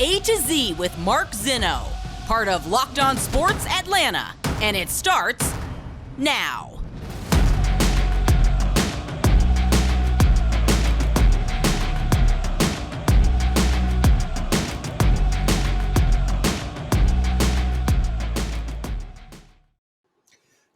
A to Z with Mark Zinno, part of Locked On Sports Atlanta, and it starts now.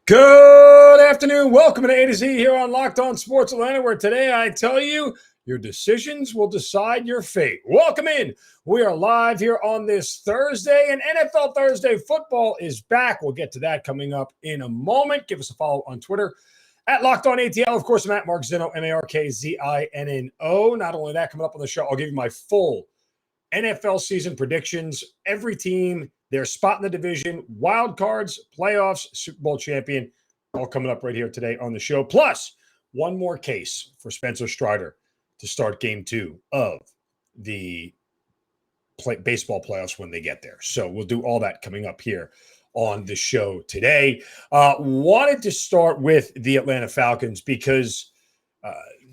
Good afternoon. Welcome to A to Z here on Locked On Sports Atlanta, where today I tell you your decisions will decide your fate. Welcome in. We are live here on this Thursday, and NFL Thursday football is back. We'll get to that coming up in a moment. Give us a follow on Twitter at Locked On ATL. Of course, I'm at Mark Zinno, MarkZinno. Not only that, coming up on the show, I'll give you my full NFL season predictions. Every team, their spot in the division, wild cards, playoffs, Super Bowl champion, all coming up right here today on the show. Plus, one more case for Spencer Strider to start game 2 of the baseball playoffs when they get there. So we'll do all that coming up here on the show today. Wanted to start with the Atlanta Falcons because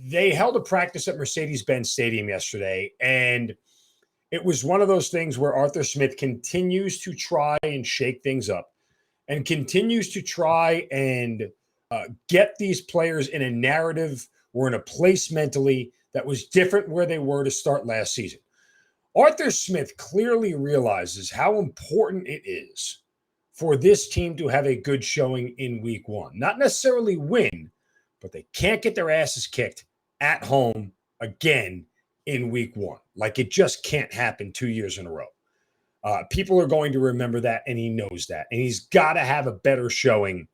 they held a practice at Mercedes Benz Stadium yesterday, and it was one of those things where Arthur Smith continues to try and shake things up and continues to try and get these players in a narrative or in a place mentally that was different where they were to start last season. Arthur Smith clearly realizes how important it is for this team to have a good showing in week 1. Not necessarily win, but they can't get their asses kicked at home again in week 1. Like, it just can't happen 2 years in a row. People are going to remember that, and he knows that. And he's got to have a better showing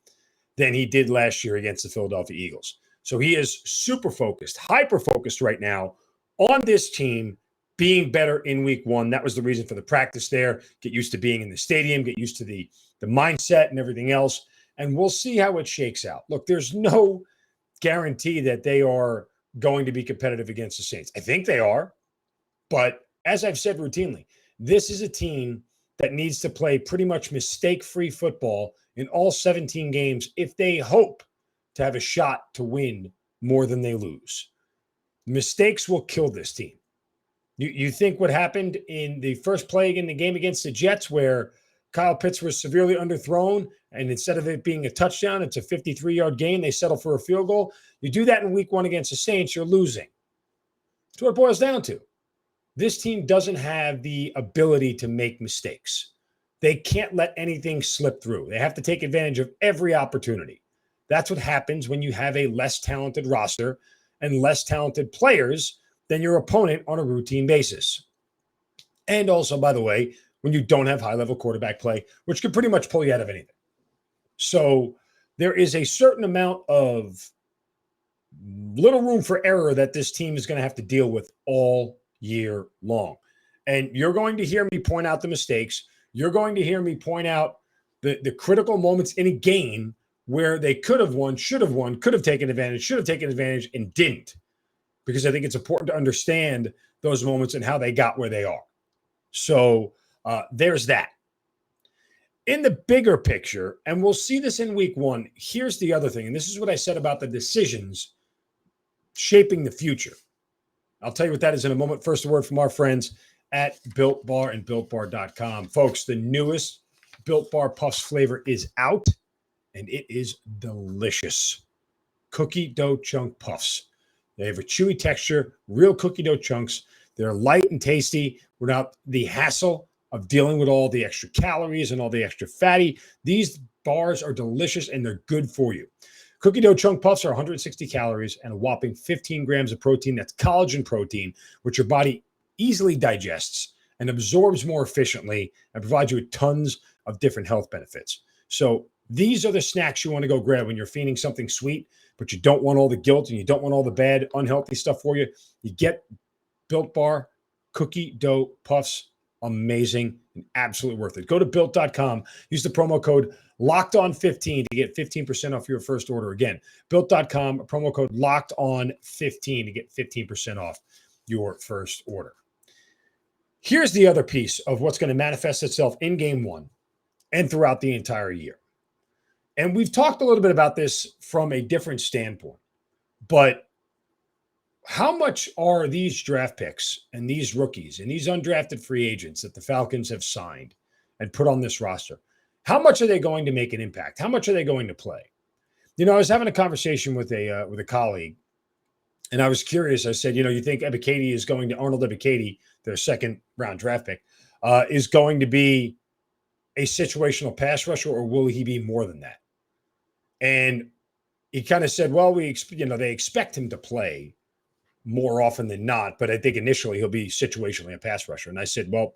than he did last year against the Philadelphia Eagles. So he is super focused, hyper-focused right now on this team being better in week 1. That was the reason for the practice there. Get used to being in the stadium, get used to the mindset and everything else. And we'll see how it shakes out. Look, there's no guarantee that they are going to be competitive against the Saints. I think they are. But as I've said routinely, this is a team that needs to play pretty much mistake-free football in all 17 games if they hope to have a shot to win more than they lose. Mistakes will kill this team. You think what happened in the first play in the game against the Jets where Kyle Pitts was severely underthrown, and instead of it being a touchdown, it's a 53-yard gain. They settle for a field goal. You do that in week 1 against the Saints, you're losing. That's what it boils down to. This team doesn't have the ability to make mistakes. They can't let anything slip through. They have to take advantage of every opportunity. That's what happens when you have a less talented roster and less talented players than your opponent on a routine basis. And also, by the way, when you don't have high-level quarterback play, which could pretty much pull you out of anything. So there is a certain amount of little room for error that this team is going to have to deal with all year long. And you're going to hear me point out the mistakes. You're going to hear me point out the critical moments in a game where they could have won, should have won, could have taken advantage, should have taken advantage, and didn't. Because I think it's important to understand those moments and how they got where they are. So there's that. In the bigger picture, and we'll see this in week 1, here's the other thing, and this is what I said about the decisions shaping the future. I'll tell you what that is in a moment. First, a word from our friends at Built Bar and BuiltBar.com. Folks, the newest Built Bar Puffs flavor is out, and it is delicious. Cookie dough chunk puffs. They have a chewy texture, real cookie dough chunks. They're light and tasty without the hassle of dealing with all the extra calories and all the extra fatty. These bars are delicious, and they're good for you. Cookie dough chunk puffs are 160 calories and a whopping 15 grams of protein. That's collagen protein, which your body easily digests and absorbs more efficiently and provides you with tons of different health benefits. So these are the snacks you want to go grab when you're feeding something sweet, but you don't want all the guilt and you don't want all the bad, unhealthy stuff for you. You get Built Bar cookie dough puffs. Amazing and absolutely worth it. Go to Built.com. Use the promo code LOCKEDON15 to get 15% off your first order. Again, Built.com, promo code LOCKEDON15 to get 15% off your first order. Here's the other piece of what's going to manifest itself in game 1 and throughout the entire year. And we've talked a little bit about this from a different standpoint, but how much are these draft picks and these rookies and these undrafted free agents that the Falcons have signed and put on this roster, how much are they going to make an impact? How much are they going to play? You know, I was having a conversation with a colleague, and I was curious. I said, you think Arnold Ebiketie, their second round draft pick, is going to be a situational pass rusher, or will he be more than that? And he kind of said, well, they expect him to play more often than not, but I think initially he'll be situationally a pass rusher. And I said, well,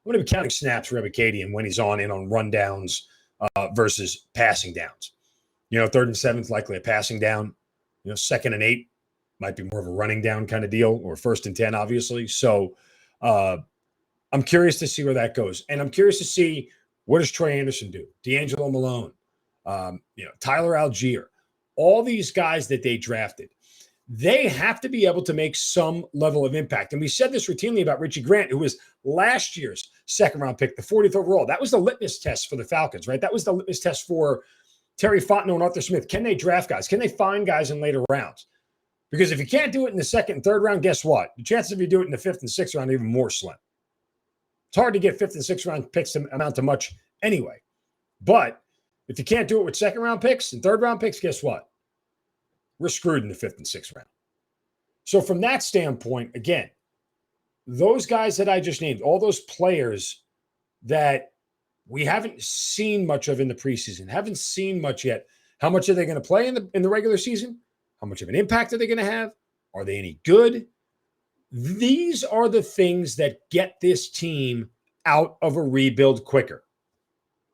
I'm going to be counting snaps for Ebiketie and when he's on rundowns versus passing downs. 3rd and 7th, likely a passing down. 2nd and 8 might be more of a running down kind of deal, or 1st and 10, obviously. So I'm curious to see where that goes. And I'm curious to see, what does Troy Anderson do? D'Angelo Malone, Tyler Algier, all these guys that they drafted. They have to be able to make some level of impact. And we said this routinely about Richie Grant, who was last year's second-round pick, the 40th overall. That was the litmus test for the Falcons, right? That was the litmus test for Terry Fontenot and Arthur Smith. Can they draft guys? Can they find guys in later rounds? Because if you can't do it in the 2nd and 3rd round, guess what? The chances of you do it in the 5th and 6th round are even more slim. It's hard to get 5th and 6th round picks to amount to much anyway. But if you can't do it with 2nd round picks and 3rd round picks, guess what? We're screwed in the 5th and 6th round. So from that standpoint, again, those guys that I just named, all those players that we haven't seen much of in the preseason, haven't seen much yet. How much are they going to play in the regular season? How much of an impact are they going to have? Are they any good? These are the things that get this team out of a rebuild quicker.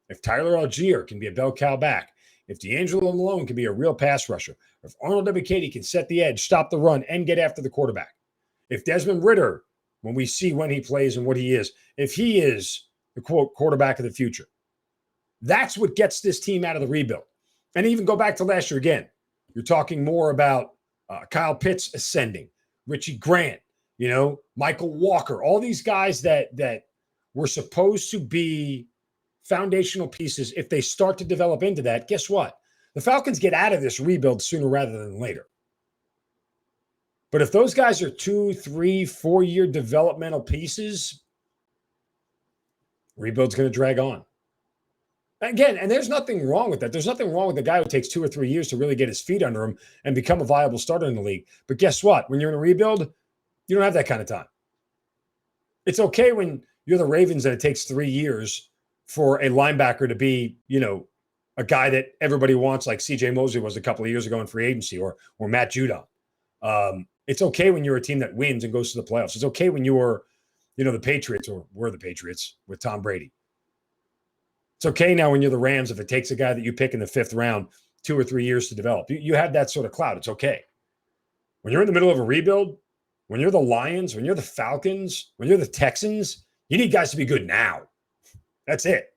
If Tyler Algier can be a bell cow back, if D'Angelo Malone can be a real pass rusher, if Arnold Ebiketie can set the edge, stop the run, and get after the quarterback, if Desmond Ritter, when we see when he plays and what he is, if he is the quote quarterback of the future, that's what gets this team out of the rebuild. And even go back to last year again. You're talking more about Kyle Pitts ascending, Richie Grant, Michael Walker, all these guys that were supposed to be foundational pieces. If they start to develop into that, guess what? The Falcons get out of this rebuild sooner rather than later. But if those guys are 2, 3, 4-year developmental pieces, rebuild's going to drag on. Again, and there's nothing wrong with that. There's nothing wrong with the guy who takes 2 or 3 years to really get his feet under him and become a viable starter in the league. But guess what? When you're in a rebuild, you don't have that kind of time. It's okay when you're the Ravens and it takes 3 years for a linebacker to be, a guy that everybody wants, like C.J. Mosley was a couple of years ago in free agency, or Matt Judon. It's okay when you're a team that wins and goes to the playoffs. It's okay when you're, the Patriots, or we're the Patriots with Tom Brady. It's okay now when you're the Rams if it takes a guy that you pick in the 5th round 2 or 3 years to develop. You have that sort of clout. It's okay. When you're in the middle of a rebuild, when you're the Lions, when you're the Falcons, when you're the Texans, you need guys to be good now. That's it.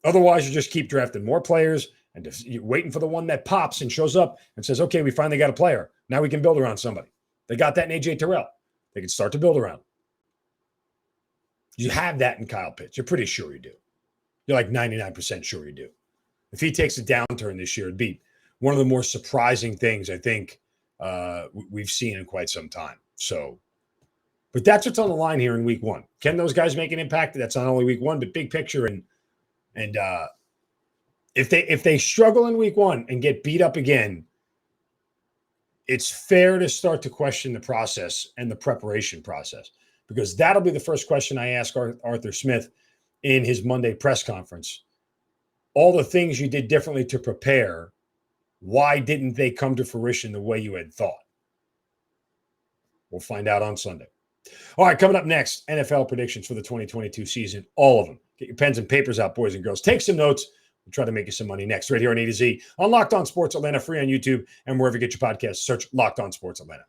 Otherwise, you just keep drafting more players and you're waiting for the one that pops and shows up and says, okay, we finally got a player. Now we can build around somebody. They got that in A.J. Terrell. They can start to build around. You have that in Kyle Pitts. You're pretty sure you do. You're like 99% sure you do. If he takes a downturn this year, it'd be one of the more surprising things I think we've seen in quite some time. So, but that's what's on the line here in week 1. Can those guys make an impact? That's not only week 1, but big picture. And if they struggle in week 1 and get beat up again, it's fair to start to question the process and the preparation process, because that'll be the first question I ask Arthur Smith in his Monday press conference. All the things you did differently to prepare, why didn't they come to fruition the way you had thought? We'll find out on Sunday. All right, coming up next, NFL predictions for the 2022 season, all of them. Get your pens and papers out, boys and girls. Take some notes. We'll try to make you some money next, right here on A to Z on Locked On Sports Atlanta, free on YouTube and wherever you get your podcasts. Search Locked On Sports Atlanta.